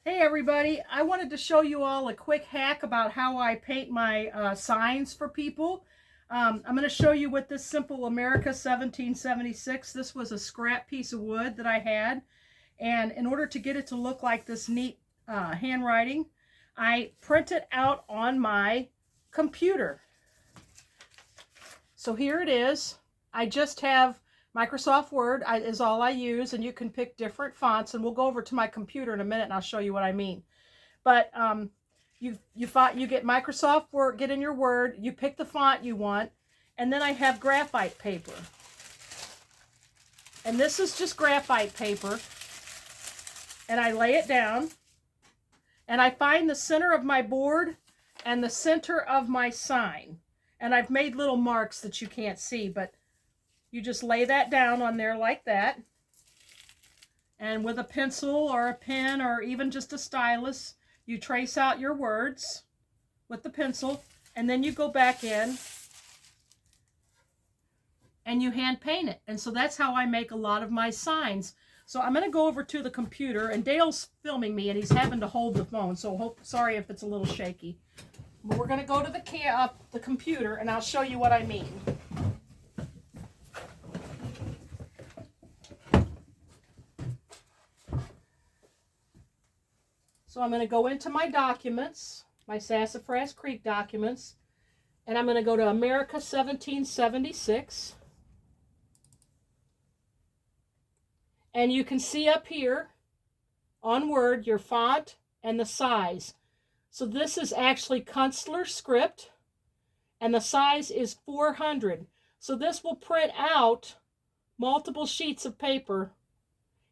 Hey everybody, I wanted to show you all a quick hack about how I paint my signs for people. I'm going to show you with this simple America 1776. This was a scrap piece of wood that I had, and in order to get it to look like this neat handwriting, I print it out on my computer. So here it is. I just have Microsoft Word is all I use, and you can pick different fonts, and we'll go over to my computer in a minute and I'll show you what I mean. But you get Microsoft Word, get in your Word, you pick the font you want, and then I have graphite paper. And this is just graphite paper, and I lay it down, and I find the center of my board and the center of my sign. And I've made little marks that you can't see, but you just lay that down on there like that. And with a pencil or a pen or even just a stylus, you trace out your words with the pencil, and then you go back in and you hand paint it. And so that's how I make a lot of my signs. So I'm going to go over to the computer, and Dale's filming me and he's having to hold the phone, so sorry if it's a little shaky. But we're going to go to the computer, and I'll show you what I mean. So I'm going to go into my documents, my Sassafras Creek documents, and I'm going to go to America 1776. And you can see up here on Word your font and the size. So this is actually Kunstler script, and the size is 400. So this will print out multiple sheets of paper,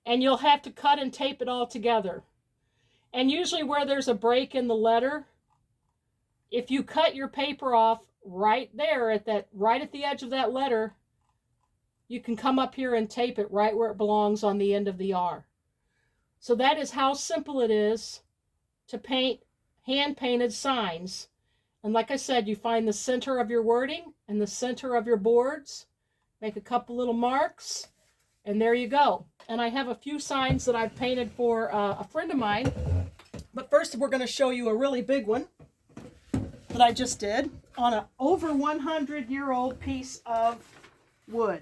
and you'll have to cut and tape it all together. And usually where there's a break in the letter, if you cut your paper off right there right at the edge of that letter, you can come up here and tape it right where it belongs on the end of the R. So that is how simple it is to paint hand-painted signs. And like I said, you find the center of your wording and the center of your boards, make a couple little marks, and there you go. And I have a few signs that I've painted for a friend of mine. But first we're going to show you a really big one that I just did on an over 100-year-old piece of wood.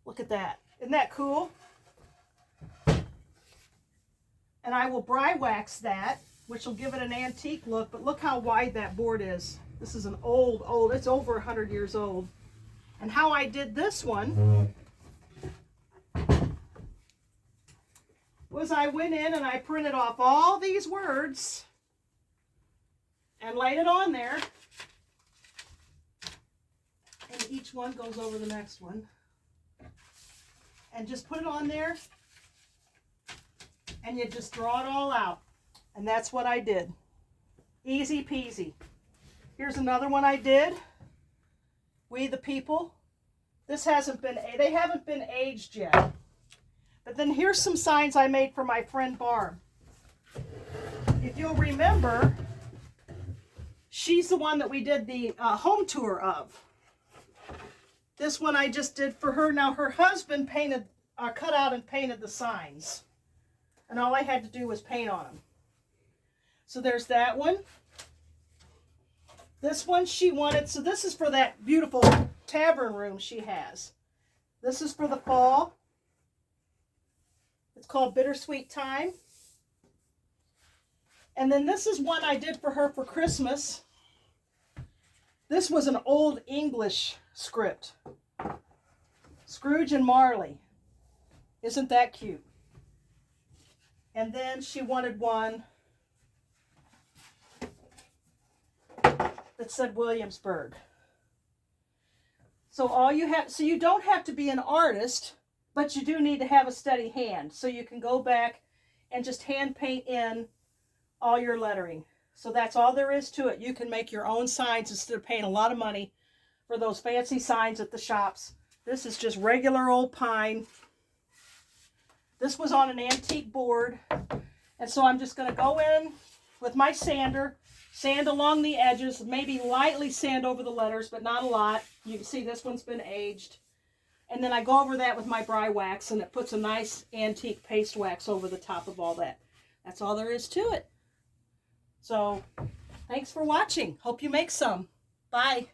Look at that. Isn't that cool? And I will bry wax that, which will give it an antique look, but look how wide that board is. This is an old, it's over 100 years old. And how I did this one was I went in and I printed off all these words and laid it on there. And each one goes over the next one. And just put it on there, and you just draw it all out. And that's what I did. Easy peasy. Here's another one I did. We the People. They haven't been aged yet. But then here's some signs I made for my friend Barb. If you'll remember, she's the one that we did the home tour of. This one I just did for her. Now her husband cut out and painted the signs. And all I had to do was paint on them. So there's that one. This one she wanted, so this is for that beautiful tavern room she has. This is for the fall. It's called Bittersweet Time. And then this is one I did for her for Christmas. This was an old English script. Scrooge and Marley. Isn't that cute? And then she wanted one that said Williamsburg. So you don't have to be an artist, but you do need to have a steady hand. So you can go back and just hand paint in all your lettering. So that's all there is to it. You can make your own signs instead of paying a lot of money for those fancy signs at the shops. This is just regular old pine. This was on an antique board. And so I'm just going to go in with my sander, sand along the edges, maybe lightly sand over the letters, but not a lot. You can see this one's been aged. And then I go over that with my Bry Wax, and it puts a nice antique paste wax over the top of all that. That's all there is to it. So, thanks for watching. Hope you make some. Bye.